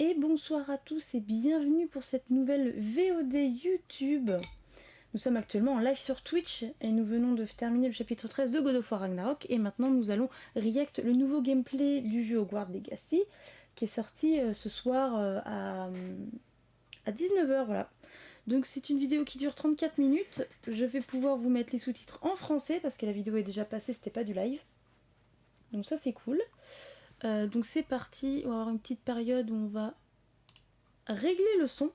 Et bonsoir à tous et bienvenue pour cette nouvelle VOD YouTube. Nous sommes actuellement en live sur Twitch et nous venons de terminer le chapitre 13 de God of War Ragnarok. Et maintenant nous allons react le nouveau gameplay du jeu HOGWARTS LEGACY qui est sorti ce soir à 19h, voilà. Donc c'est une vidéo qui dure 34 minutes. Je vais pouvoir vous mettre les sous-titres en français parce que la vidéo est déjà passée, c'était pas du live. Donc ça c'est cool. Donc c'est parti, on va avoir une petite période où on va régler le son.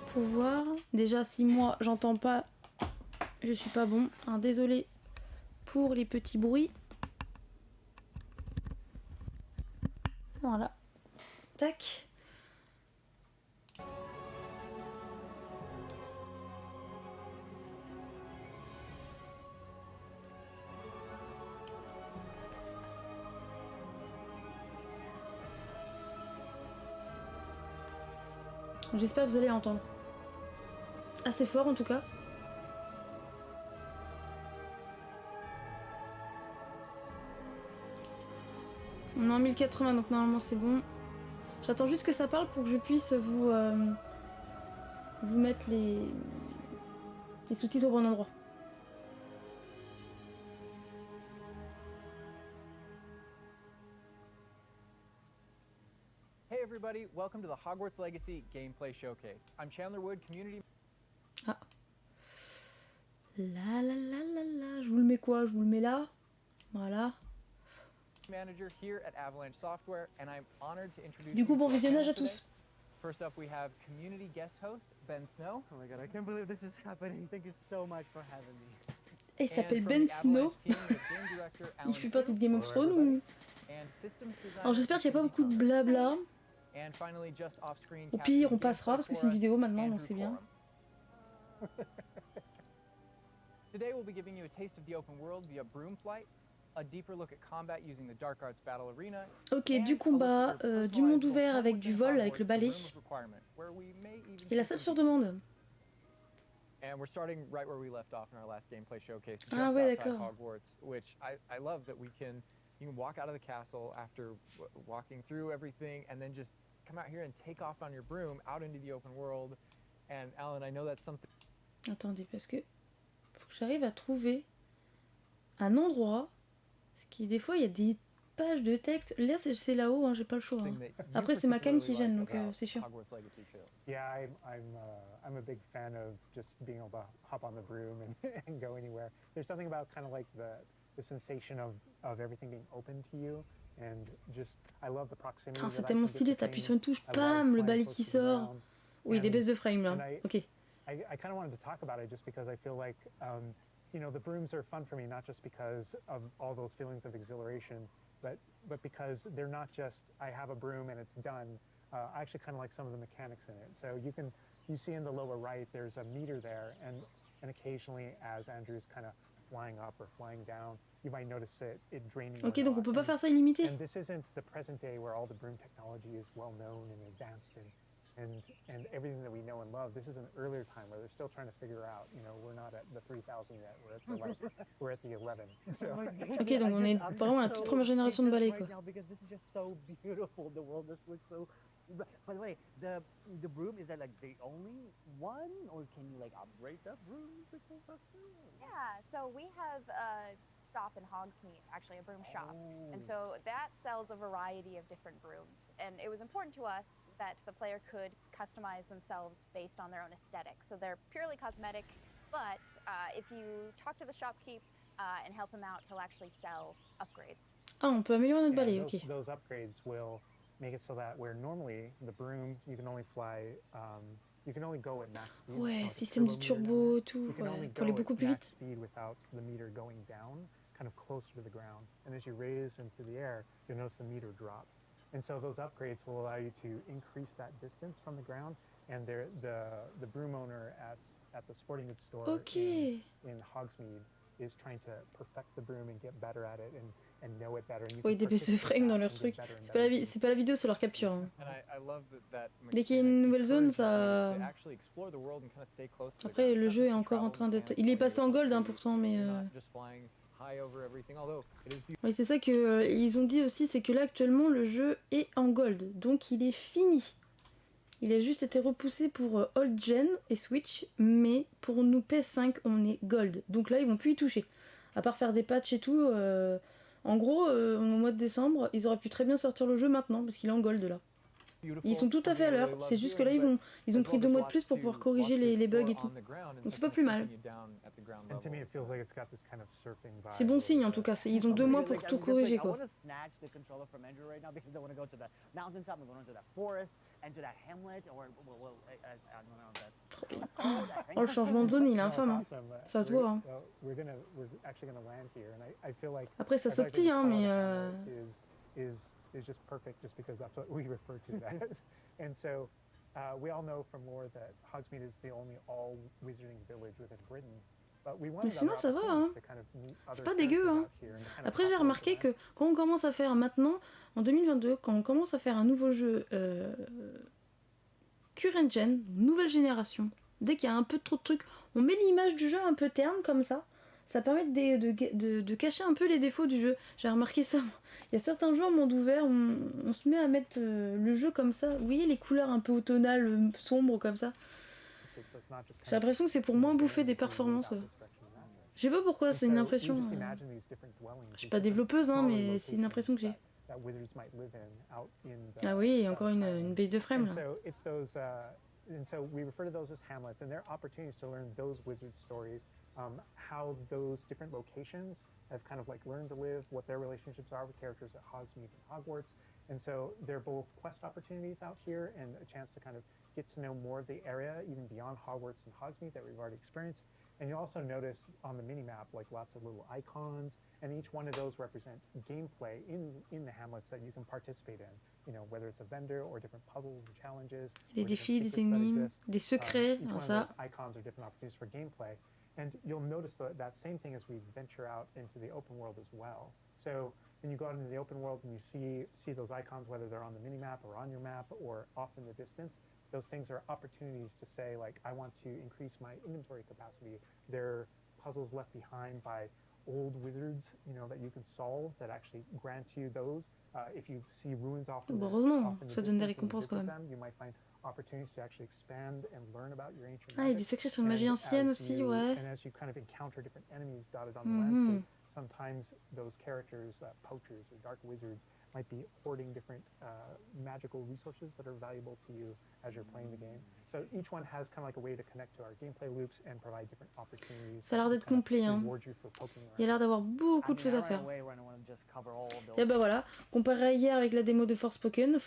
Pour voir, déjà si moi j'entends pas, je suis pas bon. Hein, désolé pour les petits bruits. Voilà. Tac. J'espère que vous allez entendre. Assez fort en tout cas. On est en 1080 donc normalement c'est bon. J'attends juste que ça parle pour que je puisse vous mettre les sous-titres au bon endroit. Hey everybody, welcome to the Hogwarts Legacy Gameplay Showcase. I'm Chandler Wood, Community... Ah. Là, je vous le mets quoi? Je vous le mets là. Voilà. Manager here at Avalanche Software, and I'm honored to introduce Du coup, you bon to our visionnage à panel tous. today. First up, we have community guest host Ben Snow. Oh my god, I can't believe this is happening. Thank you so much for having me. Et il s'appelle And from Ben the Snow. Avalanche team, we have game director Il Alan fait partie de Sue, Game of Thrones ou... and systems designer Alors j'espère qu'il n'y a pas beaucoup de Cindy blabla. Conrad. And finally, just off-screen, Au pire, on capturing passera gameplay parce que for c'est une us, vidéo maintenant, donc Andrew c'est bien. Corum. Today we'll be giving you a taste of the open world via broom flight, a deeper look at combat using the Dark Arts Battle Arena. Ok, du combat, du monde ouvert avec du vol, avec le balai. Et la salle sur demande. And we're starting right where we left off in our last gameplay showcase, just Ah ouais, outside d'accord. Hogwarts, which I love that you can walk out of the castle after walking through everything and then just come out here and take off on your broom out into the open world. And Alan, I know that's something... Attendez, parce que faut que j'arrive à trouver un endroit, parce que des fois il y a des pages de texte. Là c'est là-haut, hein, j'ai pas le choix. Hein. Après c'est ma cam qui gêne, donc c'est chiant. Yeah, I'm a big fan of just being able to hop on the broom and go anywhere. There's something about kind of like the sensation of everything being open to you, and just I love the proximity. Ah, c'est tellement stylé, t'appuies sur une touche, bam, le balai qui sort. Oui, des baisses de frame là. Ok. I kind of wanted to talk about it just because I feel like, you know, the brooms are fun for me, not just because of all those feelings of exhilaration, but because they're not just, I have a broom and it's done. I actually kind of like some of the mechanics in it. So you see in the lower right, there's a meter there, and occasionally as Andrew's kind of flying up or flying down, you might notice it draining. Ok, donc on peut pas faire ça illimité. And this isn't the present day where all the broom technology is well known and advanced and everything that we know and love. This is an earlier time where they're still trying to figure out, you know, we're not at the 3000 yet, we're at the 11. So. Ok, donc on est vraiment la toute première génération de balais quoi. Because this is just so beautiful. The world just looks so... By the way, the broom, is that like the only one, or can you like upgrade the broom? Yeah, so we have a shop in Hogsmeade, actually a broom shop, and so that sells a variety of different brooms. And it was important to us that the player could customize themselves based on their own aesthetic. So they're purely cosmetic, but if you talk to the shopkeep and help him out, he'll actually sell upgrades. Ah, on peut améliorer notre balai, ok. Those upgrades will make it so that where normally the broom you can only fly, you can only go at max speed. Ouais, système de turbo, tout, ouais, pour aller beaucoup plus vite. Speed without the meter going down, kind of closer to the ground. And as you raise into the air, you'll notice the meter drop. And so those upgrades will allow you to increase that distance from the ground. And the broom owner at the sporting goods store in Hogsmeade is trying to perfect the broom and get better at it and know it better. Oui, des baisses de frame dans leur truc. C'est pas la vidéo, c'est leur capture. Hein. Dès qu'il y a une nouvelle zone, ça... Après, le jeu est encore en train d'être... Il est passé en gold, hein, pourtant, mais... high over everything. Although it is beautiful. Oui, c'est ça que ils ont dit aussi, c'est que là actuellement le jeu est en gold, donc il est fini. Il a juste été repoussé pour Old Gen et Switch, mais pour nous PS5 on est gold, donc là ils vont plus y toucher. À part faire des patchs et tout, en gros au mois de décembre ils auraient pu très bien sortir le jeu maintenant parce qu'il est en gold là. Ils sont tout à fait à l'heure, c'est juste que là ils ont pris 2 mois de plus pour pouvoir corriger les bugs et tout. Donc c'est pas plus mal. And to me, it feels like it's got this kind of surfing vibe. C'est bon signe en tout cas, ils ont 2 mois pour tout corriger quoi. Oh le changement de zone il est infâme, hein. Ça se voit. Hein. Après ça s'optit hein, mais is just perfect just because that's what we refer to it as. And so we all know from lore that Hogsmeade is the only all wizarding village within Britain. But we wanted sinon ça va, hein. C'est pas dégueu. Hein. Après j'ai remarqué que quand on commence à faire maintenant, en 2022, quand on commence à faire un nouveau jeu current gen, nouvelle génération, dès qu'il y a un peu trop de trucs, on met l'image du jeu un peu terne comme ça. Ça permet de cacher un peu les défauts du jeu. J'ai remarqué ça. Il y a certains jeux en monde ouvert, on se met à mettre le jeu comme ça. Vous voyez les couleurs un peu automnales, sombres comme ça. J'ai l'impression que c'est pour moins bouffer des performances. Ouais. Je sais pas pourquoi, c'est une impression. Je suis pas développeuse, hein, mais c'est une impression que j'ai. Ah oui, il y a encore une base de frame là. And so we refer to those as hamlets, and they're opportunities to learn those wizard stories, how those different locations have kind of like learned to live, what their relationships are with characters at Hogsmeade and Hogwarts. And so they're both quest opportunities out here and a chance to kind of get to know more of the area, even beyond Hogwarts and Hogsmeade that we've already experienced. And you'll also notice on the mini-map like lots of little icons, and each one of those represent gameplay in the hamlets that you can participate in. You know, whether it's a vendor or different puzzles and challenges. Des défis, des énigmes, des secrets, each one ça. of those icons are different opportunities for gameplay. And you'll notice that same thing as we venture out into the open world as well. So when you go out into the open world and you see those icons, whether they're on the mini-map or on your map or off in the distance, those things are opportunities to say, like, I want to increase my inventory capacity. They're puzzles left behind by old wizards, you know, that you can solve that actually grant you those. If you see ruins off in heureusement, the ça donne des récompenses quand même. them, you might find opportunities to actually expand and learn about your ancient Ah, il y a des secrets sur une magie ancienne aussi, ouais. And as you kind of encounter different enemies dotted on the landscape, sometimes those characters, poachers or dark wizards, might be hoarding different magical resources that are valuable to you as you're playing the game. So each one has kind of like a way to connect to our gameplay loops and provide different opportunities. Ça a l'air d'être complet, hein. Il y a l'air d'avoir beaucoup de choses à faire. Et ben voilà, comparé à hier avec la démo de Forspoken,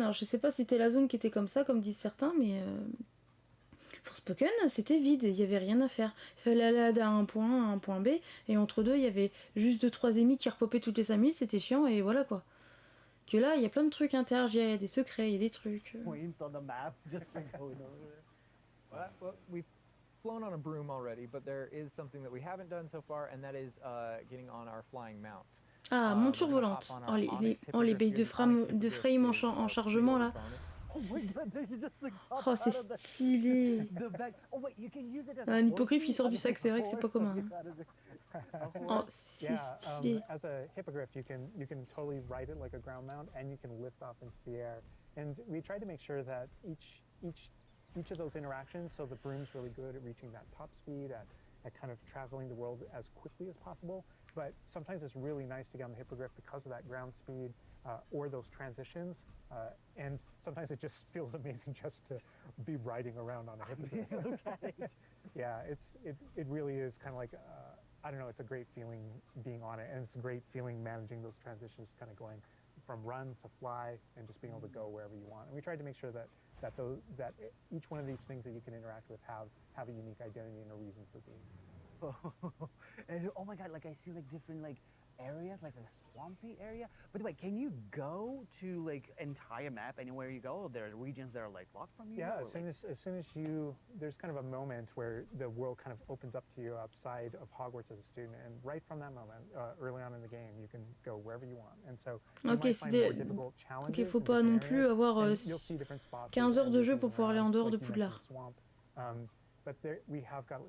alors je sais pas si c'était la zone qui était comme ça, comme disent certains, mais Forspoken c'était vide, il y avait rien à faire. Il fallait aller d'un point à un point B, et entre deux il y avait juste 2-3 ennemis qui repopaient toutes les 5 minutes, c'était chiant, et voilà quoi. Que là, il y a plein de trucs à interagir, il y a des secrets, il y a des trucs. Well, we've flown on a broom already, but there is something that we haven't done so far, and that is getting on our flying mount. Ah, monture volante. Oh, les bases de frame en chargement là. Oh, c'est stylé. Un hippogriffe qui sort du sac, c'est vrai que c'est pas commun. Oh, c'est stylé. As a hippogriff, you can totally ride it like a ground mount, and you can lift off into the air. And we try to make sure that each of those interactions, so the broom's really good at reaching that top speed, at kind of traveling the world as quickly as possible. But sometimes it's really nice to get on the hippogriff because of that ground speed or those transitions. And sometimes it just feels amazing just to be riding around on a hippogriff. Yeah, it really is kind of like, I don't know, it's a great feeling being on it. And it's a great feeling managing those transitions, kind of going from run to fly and just being able to go wherever you want. And we tried to make sure that each one of these things that you can interact with have a unique identity and a reason for being. And oh my god, like I see like different like areas, like a swampy area. By the way, can you go to like entire map anywhere you go? There are regions that are like locked from you? Yeah, as soon as you, there's kind of a moment where the world kind of opens up to you outside of Hogwarts as a student, and right from that moment, early on in the game, you can go wherever you want. And so you might find more difficult challenges. Ok, faut pas non plus avoir 15 heures de jeu pour pouvoir aller en dehors de Poudlard.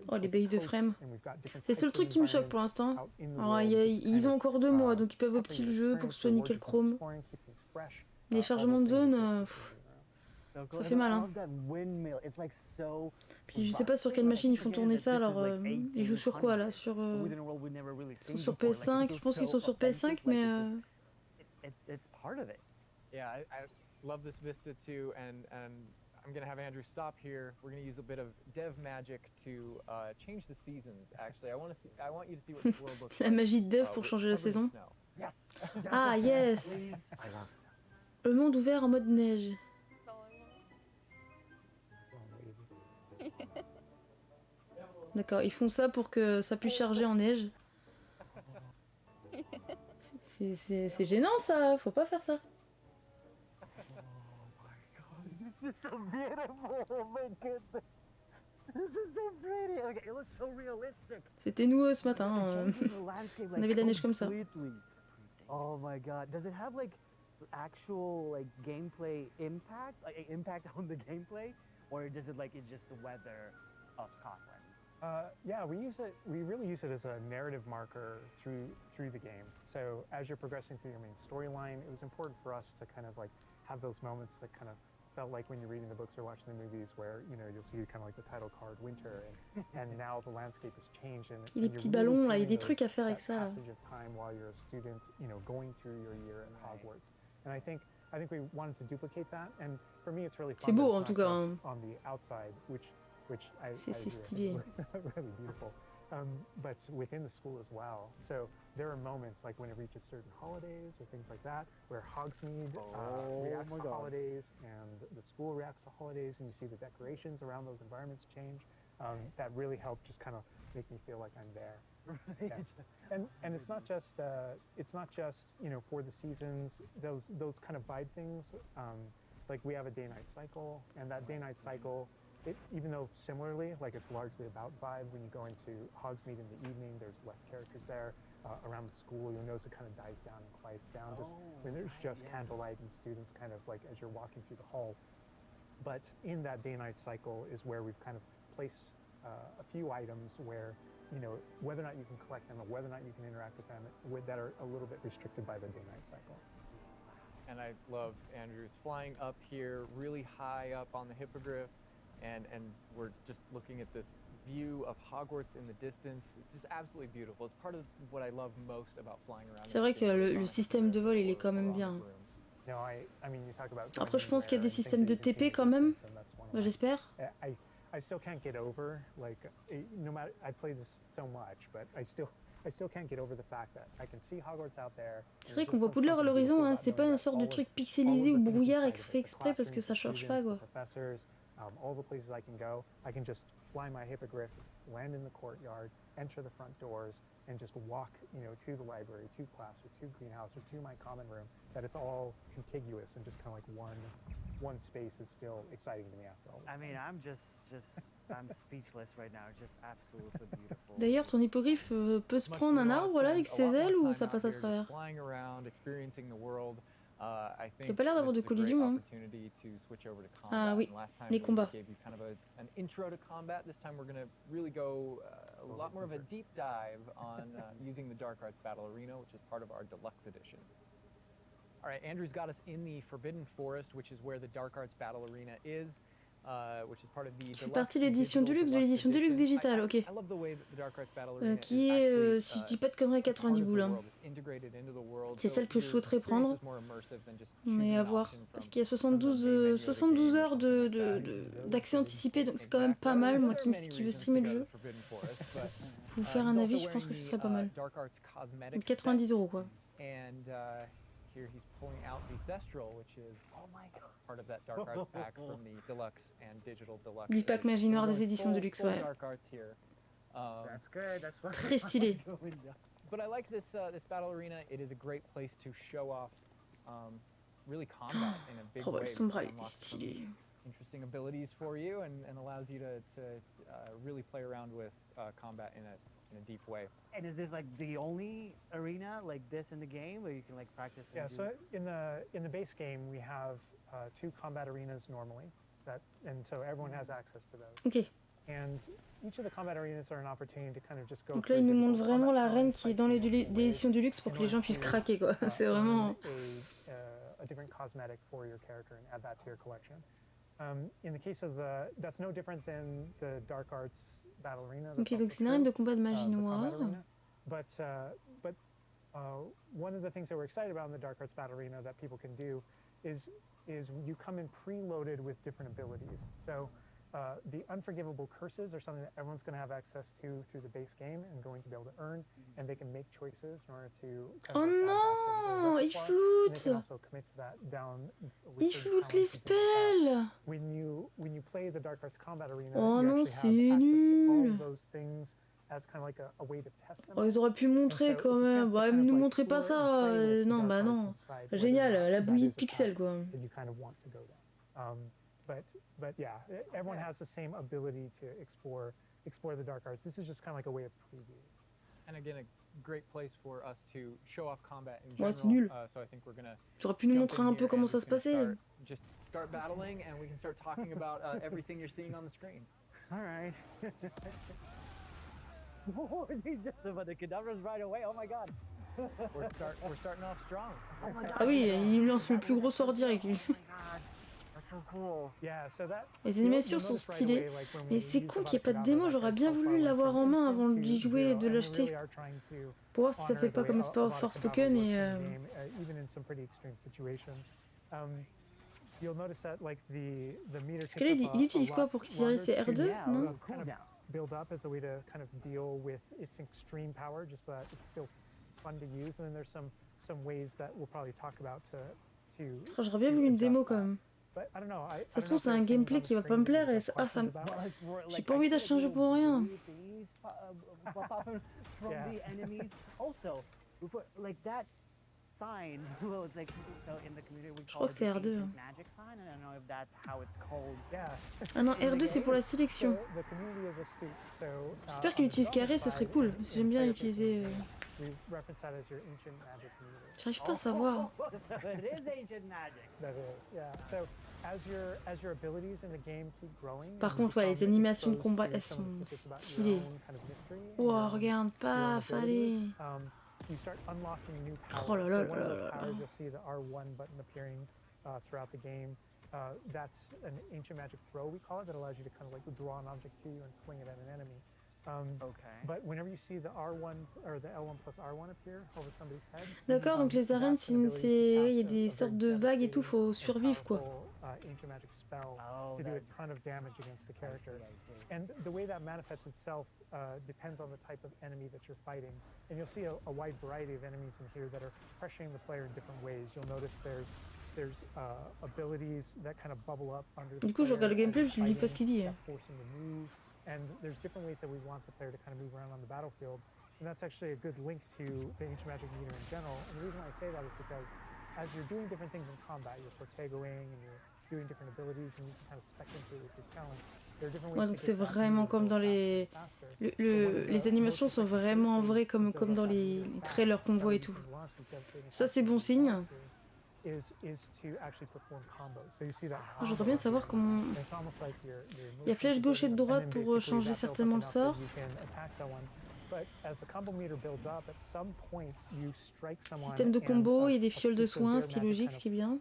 Oh, les bases de frame. C'est le seul truc qui me choque pour l'instant. Alors, ils ont encore 2 mois, donc ils peuvent opter le jeu pour que ce soit nickel chrome. Les chargements de zone, ça fait mal, hein. Puis je sais pas sur quelle machine ils font tourner ça, alors ils jouent sur quoi là? Sur PS5, je pense qu'ils sont sur PS5, mais... Yeah, I love this vista too, and I'm gonna have Andrew stop here. We're gonna use a bit of dev magic to change the seasons. Actually, I want you to see what this world looks La like. magie de dev pour changer la saison. Yes. Ah yes. Le monde ouvert en mode neige. D'accord, ils font ça pour que ça puisse charger en neige. C'est gênant ça, faut pas faire ça. This is so beautiful. Oh my goodness. This is so pretty. Okay, it looks so realistic. C'était nous ce matin. On avait de la neige comme ça. Oh my god. Does it have like actual like gameplay impact? Like impact on the gameplay? Or does it like it's just the weather of Scotland? Yeah, we really use it as a narrative marker through the game. So as you're progressing through your main storyline, it was important for us to kind of like have those moments that kind of felt like when you're reading the books or watching the movies where, you know, you'll see kind of like the title card winter and now the landscape has changed and il y a des petits ballons là, il y a des trucs à faire avec ça là. Passage of time while you're a student, you know, going through your year at Hogwarts. And I think we wanted to duplicate that, and for me it's really fun. C'est beau en tout cas. Hein. On the outside, which I c'est stylé. Really beautiful. But within the school as well. So there are moments like when it reaches certain holidays or things like that, where Hogsmeade reacts to holidays and the school reacts to holidays, and you see the decorations around those environments change. That really helped just kind of make me feel like I'm there. Right. Yeah. And it's not just you know, for the seasons, those kind of vibe things. Like we have a day-night cycle, and that day-night cycle, even though similarly, like it's largely about vibe, when you go into Hogsmeade in the evening, there's less characters there. Around the school, you'll notice it kind of dies down and quiets down. Just when there's just candlelight and students kind of like as you're walking through the halls. But in that day-night cycle is where we've kind of placed a few items where, you know, whether or not you can collect them or whether or not you can interact with them that are a little bit restricted by the day-night cycle. And I love Andrew's flying up here, really high up on the hippogriff. And we're just looking at this view of Hogwarts in the distance. It's just absolutely beautiful. It's part of what I love most about flying around. C'est vrai que le système de vol, il est quand même bien. Après, je pense qu'il y a des systèmes de TP quand même. J'espère. I still can't get over, like, no matter, I play this so much, but I still can't get over the fact that I can see Hogwarts out there. C'est vrai qu'on voit Poudlard à l'horizon, hein. C'est pas une sorte de truc pixelisé ou brouillard fait exprès parce que ça charge pas, quoi. All the places I can just fly my hippogriff, land in the courtyard, enter the front doors, and just walk, you know, to the library, to class, or to greenhouse, or to my common room. That it's all contiguous and just kind of like one space is still exciting to me after all this. I mean, I'm I'm speechless right now. Just absolutely beautiful. D'ailleurs, ton hippogriffe peut se prendre un arbre là avec ses ailes ou ça passe à travers? Il n'y a pas l'air d'avoir de collision. Hein. Ah oui, les combats. All right, Andrew's got us in the Forbidden Forest, which is where the Dark Arts Battle Arena is. C'est partie de l'édition Deluxe digitale, ok. Qui est, si je dis pas de conneries, 90 boules. Hein. C'est celle que je souhaiterais prendre, mais à voir. Parce qu'il y a 72 heures d'accès anticipé, donc c'est quand même pas mal, moi qui veux streamer le jeu. Pour vous faire un avis, je pense que ce serait pas mal. 90 €, quoi. Here he's pulling out the Thestral, which is part of that Dark Arts pack from the Deluxe and Digital Deluxe. Du pack magie noire des éditions Deluxe, ouais. That's good. That's très stylé. But I like this battle arena. It is a great place to show off really combat in a big way. Le sombral est stylé. Interesting abilities for you and allows you to really play around with combat in a deep way. And is this like the only arena like this in the game where you can like practice? Yeah, so in the base game we have 2 combat arenas normally, and so everyone has access to those. Okay. And each of the combat arenas are an opportunity to kind of just go. Donc là, il nous montre vraiment l'arène qui est dans les éditions du luxe pour que les gens puissent craquer, quoi. C'est vraiment... a different cosmetic for your character and add that to your collection. In the case of that's no different than the Dark Arts Battle Arena. Ok, donc c'est une arène de combat de magie noire. But one of the things that we're excited about in the Dark Arts Battle Arena that people can do is you come in preloaded with different abilities. So the unforgivable curses are something that everyone's going to have access to through the base game and going to be able to earn, and they can make choices in order to. Oh non, il floute. Il floute les spells. When you play the Dark Arts Combat Arena, oh you non, actually c'est have access to all nul. of those things as kind of like a way to test them. Oh, ils auraient pu montrer quand même. Bah, ne nous montrez pas ça. Non, bah non. Génial, la bouillie de pixels, quoi. But yeah, everyone has the same ability to explore the dark arts. This is just kind of like a way of preview. And again, a great place for us to show off combat in Ouais, general. c'est nul. So I think we're gonna. Tu aurais pu nous montrer un peu comment ça se passait. Just start battling, and we can start talking about everything you're seeing on the screen. All right. Oh, he just about the cadavers right away. Oh my god. We're starting off strong. Oh my god. Ah oui, il me lance le plus gros sort direct. Oh my god. That's so cool. Yeah, so that. Les animations sont stylées. Mais c'est con qu'il n'y ait pas de démo. J'aurais bien voulu l'avoir en main avant d'y jouer et de l'acheter. Pour voir si ça fait pas comme Forspoken et. Il utilise quoi pour tirer? C'est R2, non? Build up as a way to kind of deal with its extreme power, just so that it's still fun to use. And then there's some ways that we'll probably talk about to. J'aurais bien voulu une démo quand même. Ça se trouve c'est un gameplay qui va pas me plaire et ça me... J'ai pas envie d'acheter un jeu pour rien. Je crois que c'est R2. Ah non, R2 c'est pour la sélection. J'espère qu'il utilise carré, ce serait cool. Parce que j'aime bien utiliser... J'arrive pas à savoir. Par contre, ouais, les animations de combat, elles sont stylées. Wow, regarde, paf, allez. Oh là là là là là. That's an ancient magic throw, we call it, that allows you to kind of like draw an object to you and fling it at an enemy. But whenever you see the R1 or the L1 plus R1 appear over somebody's head. D'accord, donc les arènes, il y a des sortes de vagues et tout, faut survivre quoi. Ancient magic spell to do a ton of damage against the character. And the way that manifests itself depends on the type of enemy that you're fighting. And you'll see a wide variety of enemies in here that are pressuring the player in different ways. You'll notice there's abilities that kind of bubble up under the. Du coup, je regarde le gameplay, je lis pas ce qu'il dit. And there's different ways that we want the player to kind of move around on the battlefield. And that's actually a good link to the ancient magic meter in general. And the reason why I say that is because as you're doing different things in combat, you're protegoing and you're doing different abilities and you can kind of spec into it with your talents. There are different ways donc c'est vraiment comme dans les... les animations sont vraiment vraies comme dans les trailers qu'on voit et tout. Ça c'est bon signe. J'aimerais bien savoir comment... Il y a flèche gauche et de droite pour changer certainement le sort. Système de combo, il y a des fioles de soins, ce qui est logique, ce qui est bien.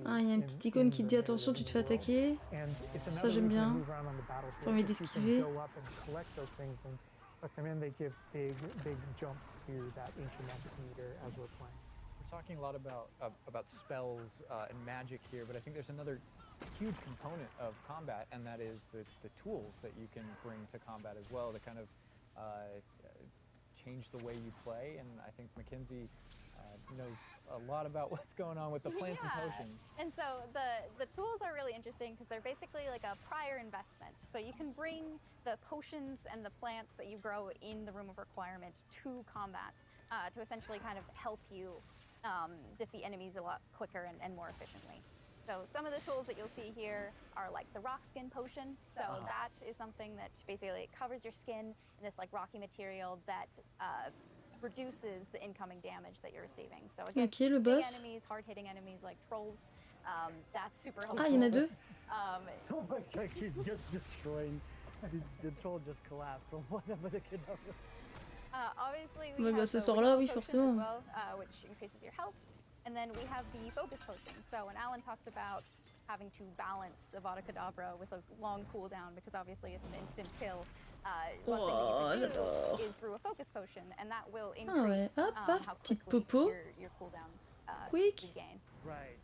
Ah, il y a une petite icône qui te dit attention, tu te fais attaquer. Ça j'aime bien. J'ai envie d'esquiver. Suck them in, they give big jumps to that ancient magic meter as we're playing. We're talking a lot about spells and magic here, but I think there's another huge component of combat, and that is the tools that you can bring to combat as well to kind of change the way you play. And I think Mackenzie knows a lot about what's going on with the plants and potions. And so the tools are really interesting because they're basically like a prior investment. So you can bring the potions and the plants that you grow in the Room of Requirement to combat to essentially kind of help you defeat enemies a lot quicker and more efficiently. So some of the tools that you'll see here are like the rock skin potion. So that is something that basically covers your skin in this like rocky material that reduces the incoming damage that you're receiving. So against big enemies, hard-hitting enemies like trolls, That's super helpful. Ah, il y en a deux. Oh my god, he's just destroying. The troll just collapsed from whatever the kid. Obviously, Ouais, we bah, have ce the sort-là, renewal oui, potion forcément. as well, which increases your health. And then we have the focus potion. So when Alan talks about having to balance Avada Kedavra with a long cooldown, because obviously it's an instant kill, one thing that you can do is brew a focus potion, and that will increase Hop, hop, how petite quickly popo. your cooldowns Quick. regain. Right.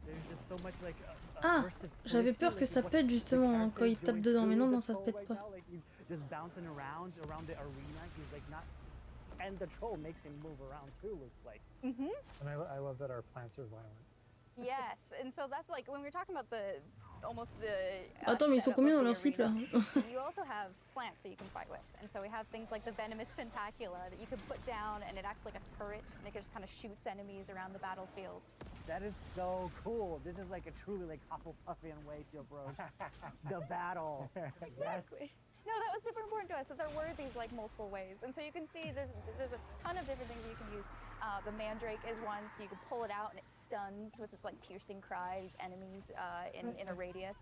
There's just so much like. Ah, j'avais peur que ça pète justement hein, quand il tape dedans, mais non, non, ça pète pas. Just bouncing around the arena. He's like not, and the troll makes him move around too. Looks like. And I love that our plants are violent. Yes, and so that's like when we were talking about the almost the. Attends, mais ils sont combien dans leur cycle là? You also have plants that you can fight with, and so we have things like the venomous tentacula that you can put down, and it acts like a turret, and it just kind of shoots enemies around the battlefield. That is so cool. This is like a truly like Hufflepuffian way to approach the battle. Yes. No, that was super important to us, that there were these like multiple ways. And so you can see there's a ton of different things you can use. The mandrake is one, so you can pull it out and it stuns with its like piercing cry these enemies in a radius.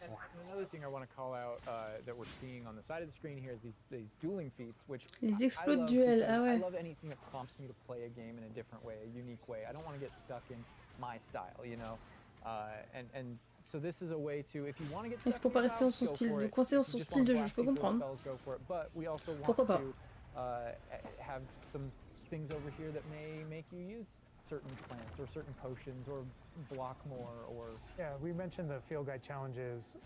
And another thing I want to call out that we're seeing on the side of the screen here is these dueling feats, which Les I exploits love de duel, because ah ouais. I love anything that prompts me to play a game in a different way, a unique way. I don't want to get stuck in my style, you know. And so this is a way to, if you want to get Mais c'est pour pas rester dans son style, de coincer dans son style de jeu, je peux comprendre. But we also want Pourquoi pas? to have some things over here that may make you use certain plants or certain potions or block more or... Yeah, we mentioned the field guide challenges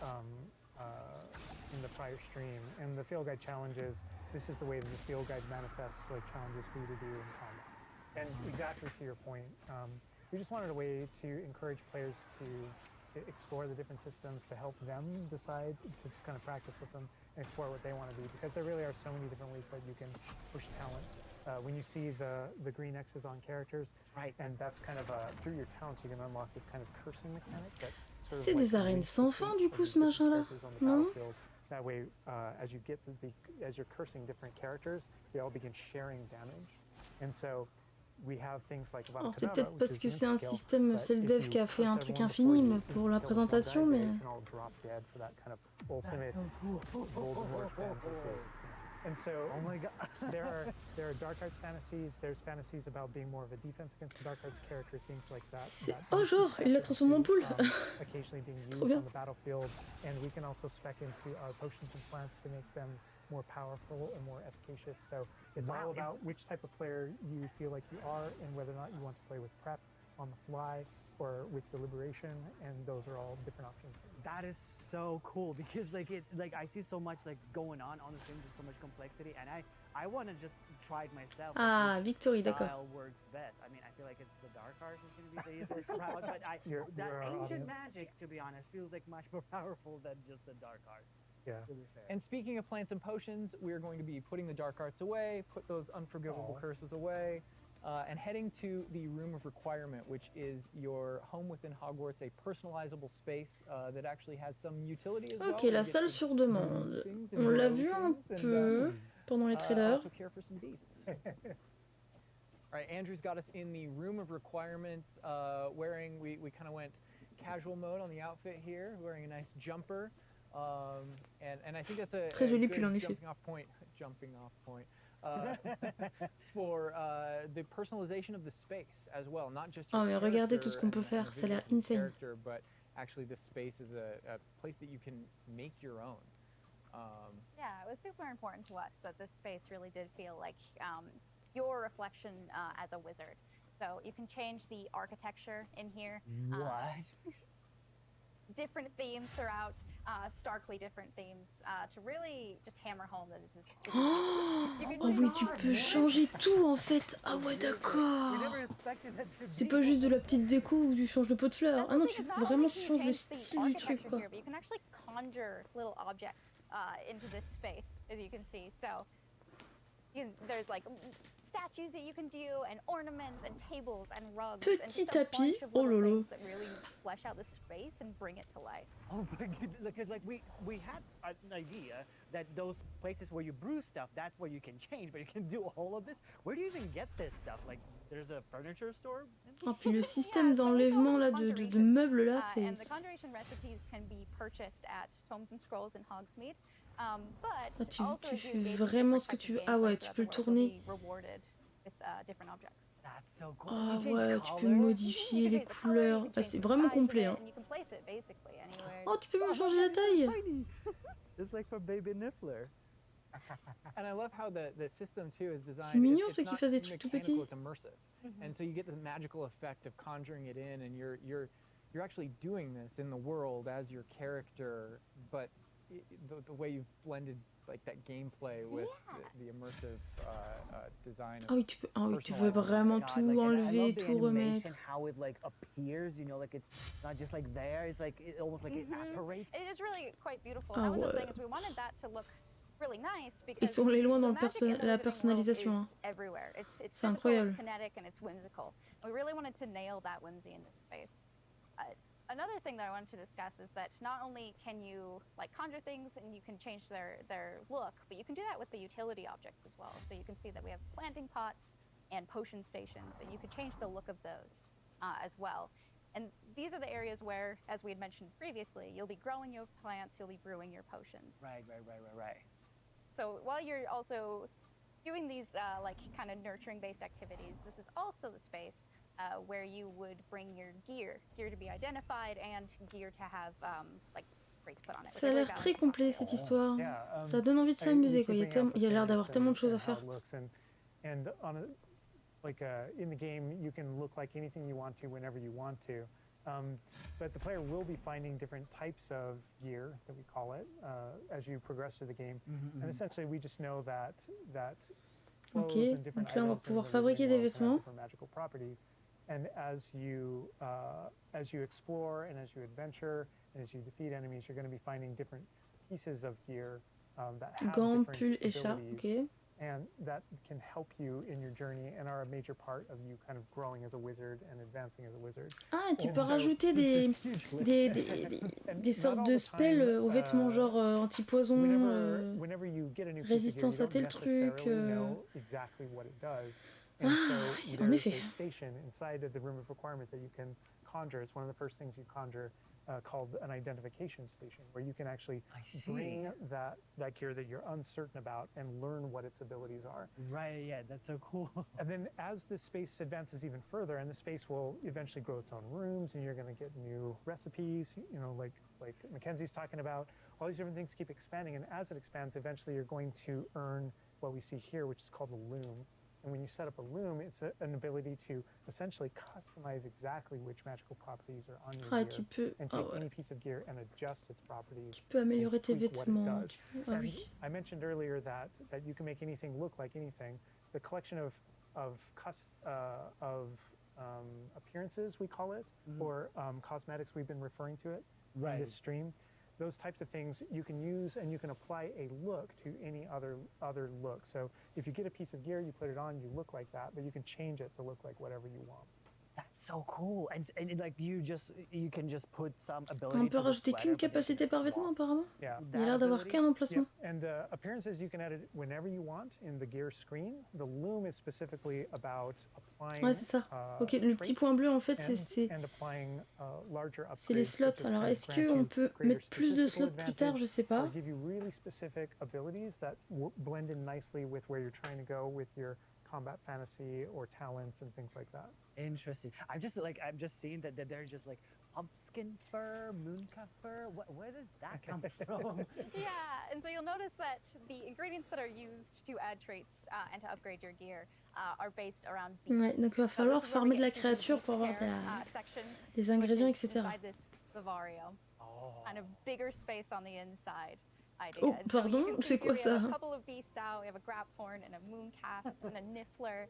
in the prior stream, and the field guide challenges, this is the way that the field guide manifests like challenges for you to do in combat. And exactly to your point, we just wanted a way to encourage players to explore the different systems, to help them decide, to just kind of practice with them and explore what they want to be, because there really are so many different ways that you can push talents. When you see the green X's on characters, right, and that's kind of through your talents you can unlock this kind of cursing mechanic that sort of C'est like des arènes sans links the fin feats du of coup the ce machin là, different characters on the non? battlefield. That way, as you get as you're cursing different characters, they all begin sharing damage, and so we have things like Alors c'est peut-être parce que c'est un système, c'est le if dev you qui a fait un curse truc everyone before infini you pour la insta-kill présentation, one guy, mais they can all drop dead for that kind of ultimate Voldemort fantasy. And so, oh my god, there are dark arts fantasies. There's fantasies about being more of a defense against the dark arts character, things like that. Oh genre, il l'a transformé en poule. Occasionally being used trop bien. on the battlefield, and we can also spec into our potions and plants to make them more powerful and more efficacious. So it's all about which type of player you feel like you are, and whether or not you want to play with prep on the fly or with deliberation, and those are all different options. that is so cool, because like it's like I see so much like going on the stream, just so much complexity, and I want to just try it myself. Ah, like, which Victory, d'accord. style works best. I mean, I feel like it's the dark arts is going to be the easiest route, but You're that our ancient audience. magic, to be honest, feels like much more powerful than just the dark arts. Yeah. To be fair. And speaking of plants and potions, we're going to be putting the dark arts away, put those unforgivable curses away, and heading to the Room of Requirement, which is your home within Hogwarts, a personalizable space that actually has some utility as well. Ok, You la get salle to sur move demande. things and On l'a grow vu un things and, peu pendant les trailers. also care for some beasts. All right, Andrew's got us in the Room of Requirement, wearing, we kind of went casual mode on the outfit here, wearing a nice jumper. And I think that's a Très joli good pull, en effet. jumping off point for the personalization of the space as well, not just your Oh, mais regardez tout ce qu'on character peut faire, and the ça a l'air vision of the insane. character, but actually this space is a place that you can make your own. Yeah, it was super important to us that this space really did feel like your reflection as a wizard. So you can change the architecture in here. What? Different themes throughout, starkly different themes, to really just hammer home that this is. Oh oui, tu peux changer tout en fait. Ah ouais, d'accord. We never expected that to C'est be. pas juste de la petite déco ou tu changes de pot de fleurs. Ah non, tu vraiment tu changes le change the style du truc architecture quoi. here, but you can actually conjure little objects into this space, as you can see. So you there's like statues that you can do, and ornaments, and tables, and rugs, and Petit just a tapis. bunch of Oh little lolo. things that really flesh out the space and bring it to life. Oh my goodness, because like we had an idea that those places where you brew stuff, that's where you can change, but you can do all of this. Where do you even get this stuff? Like, there's a furniture store? Oh, puis le système Yeah, so we call d'enlèvement them là de conjuration, meubles là, and the c'est. conjuration recipes can be purchased at Tomes and Scrolls in Hogsmeade. But Ah, tu also fais as you engage in vraiment different ce que types tu of veux. Ah ouais, gameplay tu throughout peux the le world, you'll tourner. be rewarded with different objects. That's so cool. Ah You change ouais, tu peux color? modifier les The color, you can couleurs. change Ah, c'est the vraiment size of complet. it, Hein. and you can place it basically anywhere. Oh, tu peux me Oh, changer la that's so taille. tiny. It's like for baby Niffler. And I love how the system too is designed. C'est mignon, it's ça, qu'il not fasse des trucs tout mechanical, petits. It's immersive, and so you get the magical effect of conjuring it in, and you're actually doing this in the world as your character, but the way you've blended like that gameplay with the immersive design. Ah oui, tu peux. Ah oui, tu peux Personnalised. vraiment God, tout like, and I enlever, love the tout remettre. animation, how it like appears, you know, like it's not just like there, it's like it almost like it apparates. It is really quite beautiful. Ah That was the ouais. thing, is we wanted that to look really nice Ils because sont allés loin the dans le magic in the la Wizarding world personnalisation. Hein. is everywhere. It's C'est physical, incroyable. it's kinetic, and it's whimsical. We really wanted to nail that whimsy in the space. Another thing that I wanted to discuss is that not only can you like conjure things and you can change their look, but you can do that with the utility objects as well. So you can see that we have planting pots and potion stations, and you can change the look of those as well. And these are the areas where, as we had mentioned previously, you'll be growing your plants, you'll be brewing your potions. Right. So while you're also doing these like kind of nurturing based activities, this is also the space where you would bring your gear to be identified, and gear to have like rates put on it. Ça a l'air très complet cette histoire. Yeah, Ça donne envie de I- s'amuser we quoi. keep Il y a l'air bringing up d'avoir appearance tellement de choses à and how faire. it looks, and on a, like in the game, you can look like anything you want to whenever you want to. But the player will be finding different types of gear, that we call it, as you progress through the game. And essentially, we just know that clothes Ok, and different donc là on va items in pouvoir the fabriquer Wizarding des world can have vêtements. different magical properties. And as you explore and as you adventure and as you defeat enemies, you're going to be finding different pieces of gear that have Gants, different pulls, écharpes, abilities, ok. and that can help you in your journey and are a major part of you kind of growing as a wizard and advancing as a wizard. Ah, et tu And peux so rajouter it's a huge list. And des not sortes all de the spells time, aux vêtements, genre anti-poison, whenever you get a new résistance piece à of gear, tel you don't truc, necessarily know exactly what it does. And so en there's effet. a station inside of the room of requirement that you can conjure. It's one of the first things you conjure, called an identification station, where you can actually bring that gear that you're uncertain about and learn what its abilities are. Right, yeah, that's so cool. And then as this space advances even further, and the space will eventually grow its own rooms, and you're going to get new recipes, you know, like Mackenzie's talking about, all these different things keep expanding. And as it expands, eventually you're going to earn what we see here, which is called a loom. And when you set up a loom, it's an ability to essentially customize exactly which magical properties are on your Ah, gear, tu peux, and take any piece of gear and adjust its properties. tu peux améliorer tes tweak what it vêtements. does. Ah And oui. I mentioned earlier that you can make anything look like anything. The collection of appearances, we call it, or cosmetics, we've been referring to it in this stream. Those types of things you can use, and you can apply a look to any other look. So if you get a piece of gear, you put it on, you look like that, but you can change it to look like whatever you want. That's so cool. And like you can just put some ability. On peut to the rajouter sweater, qu'une but they can capacité par vêtement swap apparemment. Yeah. Il a l'air d'avoir ability. qu'un emplacement. And appearances, you can edit whenever you want in the gear screen. The loom is specifically about applying. Ouais, c'est ça. Ok, le petit point bleu en fait, c'est and applying larger upgrades. les slots. that just Alors kind of est-ce grant qu'on you peut greater mettre plus de statistical slots plus tard? Je sais pas. or give you really specific abilities that blend in nicely with where you're trying to go with your combat fantasy or talents and things like that. Interesting. I'm just seeing that they're just like pumpkin fur, mooncat fur. Where does that come from? Yeah, and so you'll notice that the ingredients that are used to add traits and to upgrade your gear are based around beasts. Ouais, donc il va So falloir this is where farmer we de la get to the créature beast pour avoir care, des section, ingrédients, which is etc. inside this vivario. Kind of bigger space on the inside. Idea. Oh, And so you pardon, can see c'est quoi here we have ça? a couple of beasts out. We have a graphorn and a mooncalf and a niffler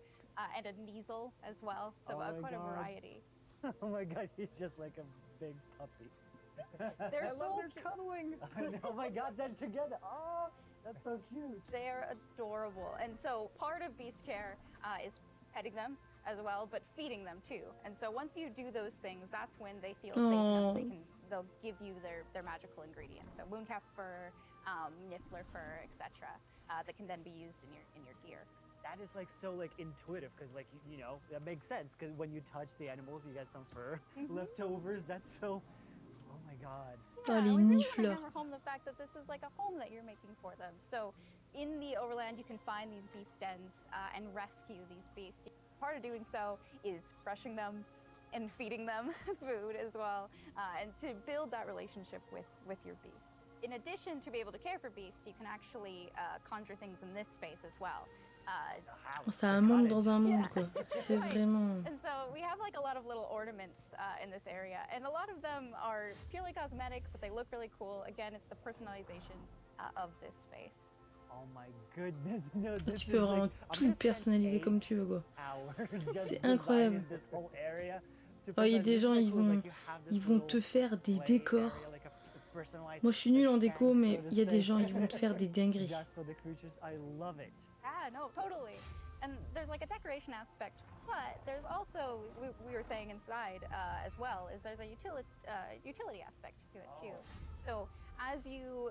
and a neasel as well. So Oh my quite a God. variety. Oh my god, he's just like a big puppy. They're I so love their cute. cuddling. I know, oh my god, they're together. Oh, That's so cute. They're adorable. And so part of beast care is petting them as well, but feeding them too. And so once you do those things, that's when they feel safe enough. They'll give you their magical ingredients. So mooncalf fur, niffler fur, etc. That can then be used in your gear. That is like so like intuitive because like you know that makes sense because when you touch the animals you get some fur leftovers. That's so. Oh my god. Oh, les we really want to niffleurs. hammer home the fact that this is like a home that you're making for them. So in the overland you can find these beast dens and rescue these beasts. Part of doing so is brushing them and feeding them food as well, and to build that relationship with your beast. In addition to be able to care for beasts, you can actually conjure things in this space as well. C'est un monde dans un monde, quoi. C'est Right. vraiment... And so we have like a lot of little ornaments in this area, and a lot of them are purely cosmetic, but they look really cool. Again, it's the personalization of this space. Oh my goodness. No, Tu this peux is vraiment like, I'm tout gonna spend personnaliser 8 comme tu veux, quoi. hours just C'est incroyable. designing this whole area to Oh, il y a put des that- gens, this ils is like vont, you have this ils vont little te faire des play décors. area, like a personalized Moi, je suis nulle en fish déco, tank, mais so to il y a des say. gens, ils vont te faire des dingueries. Just for the creatures. I love it. Yeah, no, totally. And there's like a decoration aspect, but there's also, we were saying inside as well, is there's a utility aspect to it too. So as you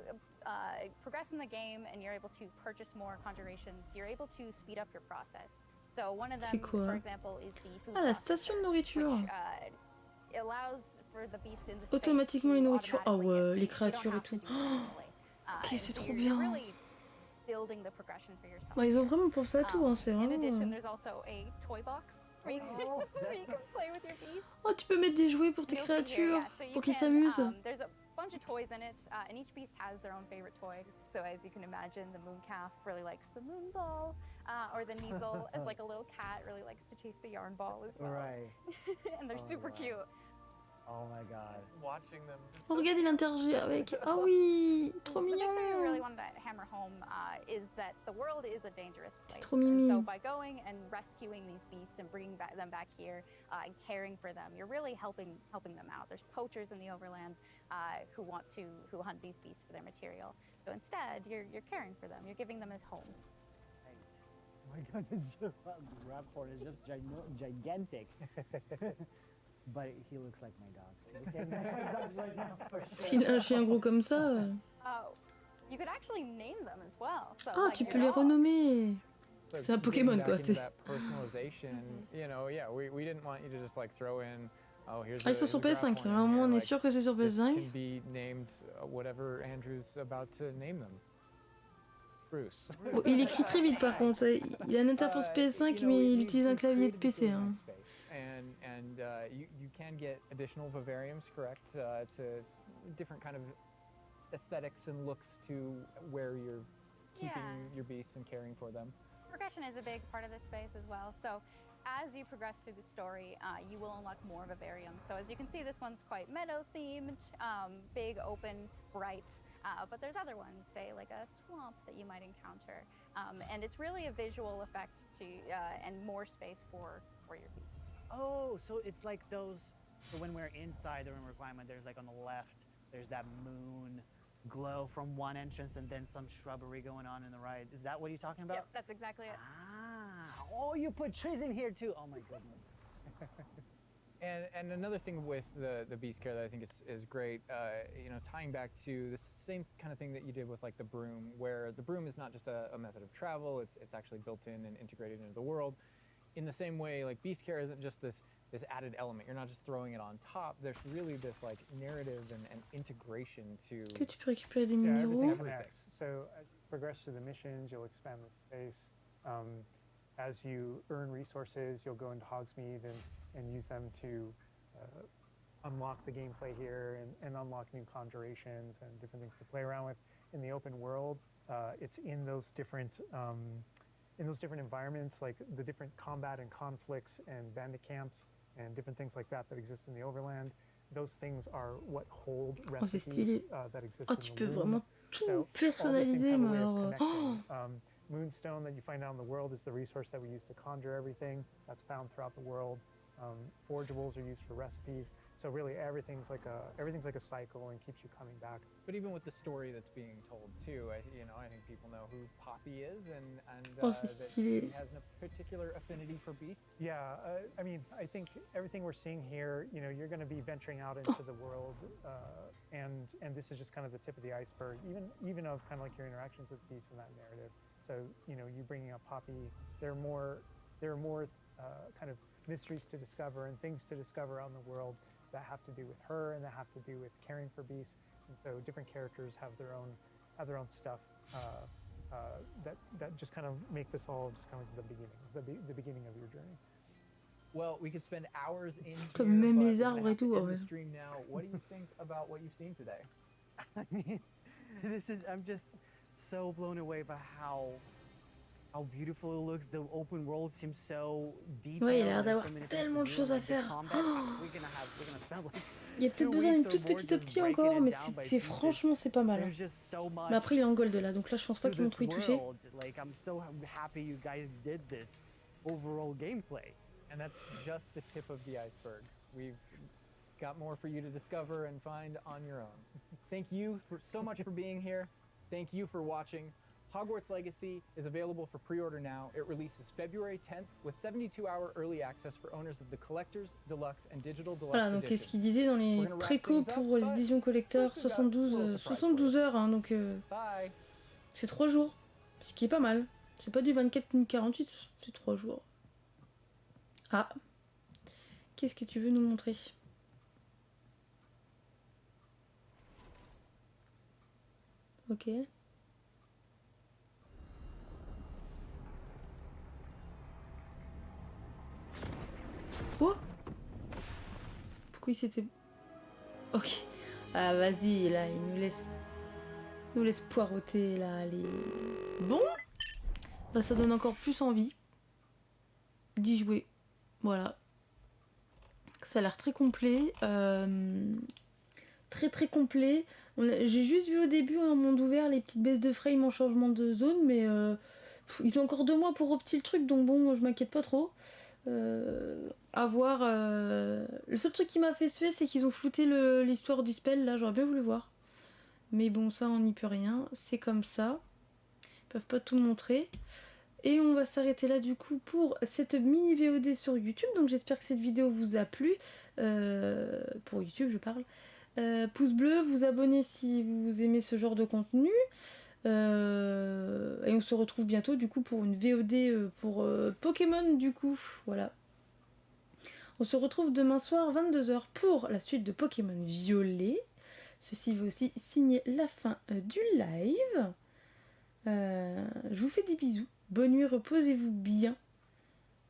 progress in the game and you're able to purchase more conjurations, you're able to speed up your process. So one of them, C'est quoi? for example, is the food Ah, la processor, station de nourriture. which allows for the beast in the space Automatiquement to une nourriture. Ah automatically ouais, get les food, so you don't créatures et have to tout. do it manually. Ok, And c'est so trop you're bien. really building the progression for yourself. Bah, ils ont here. vraiment pensé à tout, hein, c'est In addition, vraiment... there's also a toy box where you, Oh, where you can play with your beast. Oh, tu peux mettre des jouets pour tes You'll see here, créatures, yeah. So you pour qu'ils can, s'amusent. There's a bunch of toys in it, and each beast has their own favorite toys. So as you can imagine, the mooncalf really likes the moon ball, or the neasel, as like a little cat, really likes to chase the yarn ball as well. Right. And they're Oh, super wow. cute. Oh my god. Watching them. it's Oh, so regarde, il interagit avec... Ah oui, trop The big thing we really mignon. wanted to hammer home is that the world is a dangerous place. trop And mimi. so by going and rescuing these beasts and bringing them back here and caring for them, you're really helping them out. There's poachers in the overland who hunt these beasts for their material. So instead, you're caring for them. You're giving them a home. Right. Oh my god, this Raptor is just gigantic. But he looks like my dog. Looking at my dog right now, for sure. S'il a un chien gros comme ça... You could actually name them as well. So, Ah, like tu your peux les dog. renommer. So C'est un getting Pokémon, back quoi, into c'est- that personalization, you know, yeah, we didn't want you to just like throw in, oh, here's Ah, ils sont sur PS5. Alors, moi, on est sûr que c'est sur This PS5. can be named whatever Andrew's about to name them. Bruce. Bon, il écrit très vite, par contre. Il a une interface PS5, mais il utilise un clavier de PC. Hein. And you can get additional vivariums, correct, to different kind of aesthetics and looks to where you're keeping Yeah. your beasts and caring for them. Progression is a big part of this space as well. So as you progress through the story, you will unlock more vivariums. So as you can see, this one's quite meadow themed, big, open, bright. But there's other ones, say like a swamp that you might encounter. And it's really a visual effect to and more space for your beast. Oh, so it's like those. So when we're inside the room requirement, there's like on the left, there's that moon glow from one entrance, and then some shrubbery going on in the right. Is that what you're talking about? Yep, that's exactly it. Ah. Oh, you put trees in here too. Oh my goodness. And another thing with the beast care that I think is great, you know, tying back to the same kind of thing that you did with like the broom, where the broom is not just a method of travel, it's actually built in and integrated into the world. In the same way, like beast care isn't just this added element. You're not just throwing it on top. There's really this like narrative and integration to. Que tu peux récupérer des Yeah, everything minéraux. connects. So as you progress through the missions, you'll expand the space. As you earn resources, you'll go into Hogsmeade and use them to unlock the gameplay here and unlock new conjurations and different things to play around with. In the open world, it's in those different environments, like the different combat and conflicts and bandit camps and different things like that exist in the overland. Those things are what hold Oh, c'est recipes stylé. that exist Oh, in tu the peux loom. vraiment tout So all these things personnaliser, have a mais way of alors... connecting. Oh, Moonstone that you find out in the world is the resource that we use to conjure everything. That's found throughout the world. Forgeables are used for recipes. So really, everything's like a cycle and keeps you coming back. But even with the story that's being told too, I think people know who Poppy is and Oh, that c'est she stylé. has a particular affinity for beasts. Yeah, I mean, I think everything we're seeing here, you're going to be venturing out into the world, and this is just kind of the tip of the iceberg, even of kind of like your interactions with beasts in that narrative. So, you bringing up Poppy, there are more kind of mysteries to discover and things to discover out in the world that have to do with her and that have to do with caring for beasts. And so different characters have their own stuff that just kind of make this all just kind of the beginning of your journey. Well, we could spend hours in here, Comme même but les we're arbres gonna et have to tout, end ouais. the stream now. What do you think about what you've seen today? I mean, I'm just so blown away by how beautiful it looks. The open world seems so detailed. Ouais, il a l'air There's d'avoir so many things tellement de to do, choses à like the faire. combat. Oh, We're gonna spend like il y a peut-être 2 besoin weeks d'une or toute more petite just optique breaking encore, it mais down by c'est pieces. franchement c'est pas mal. Hein. There's just so much Mais après il est en gold là, donc là je pense pas to qu'ils vont this trop y toucher. world. Like, I'm so happy you guys did this overall gameplay. And that's just the tip of the iceberg. We've got more for you to discover and find on your own. Thank you so much for being here. Thank you for watching. Hogwarts Legacy is available for pre-order now. It releases February 10th with 72-hour early access for owners of the Collector's, Deluxe, and Digital Deluxe Voilà, donc qu'est-ce edition. qu'il disait dans les précos pour les éditions collector, 72 heures, hein, donc Bye. c'est 3 jours, ce qui est pas mal. C'est pas du 24 ni 48, c'est 3 jours. Ah, qu'est-ce que tu veux nous montrer? Ok. Quoi? Pourquoi il s'était... Ok. Ah vas-y, là, il nous laisse poireauter, là, allez. Bon. Bah ça donne encore plus envie d'y jouer. Voilà. Ça a l'air très complet. Très complet. J'ai juste vu au début un monde ouvert, les petites baisses de frame en changement de zone, mais ils ont encore 2 mois pour opti le truc, donc bon, je m'inquiète pas trop. À voir. Le seul truc qui m'a fait suer, c'est qu'ils ont flouté l'histoire du spell, là, j'aurais bien voulu voir. Mais bon, ça, on n'y peut rien. C'est comme ça. Ils peuvent pas tout montrer. Et on va s'arrêter là du coup pour cette mini VOD sur YouTube. Donc j'espère que cette vidéo vous a plu. Pour YouTube je parle. Pouce bleu, vous abonnez si vous aimez ce genre de contenu. Et on se retrouve bientôt du coup pour une VOD pour Pokémon du coup. Voilà. On se retrouve demain soir 22 h pour la suite de Pokémon Violet. Ceci va aussi signer la fin du live. Je vous fais des bisous. Bonne nuit, reposez-vous bien.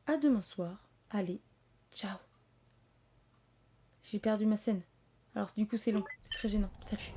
À demain soir. Allez, ciao. J'ai perdu ma scène. Alors du coup c'est long, c'est très gênant. Salut.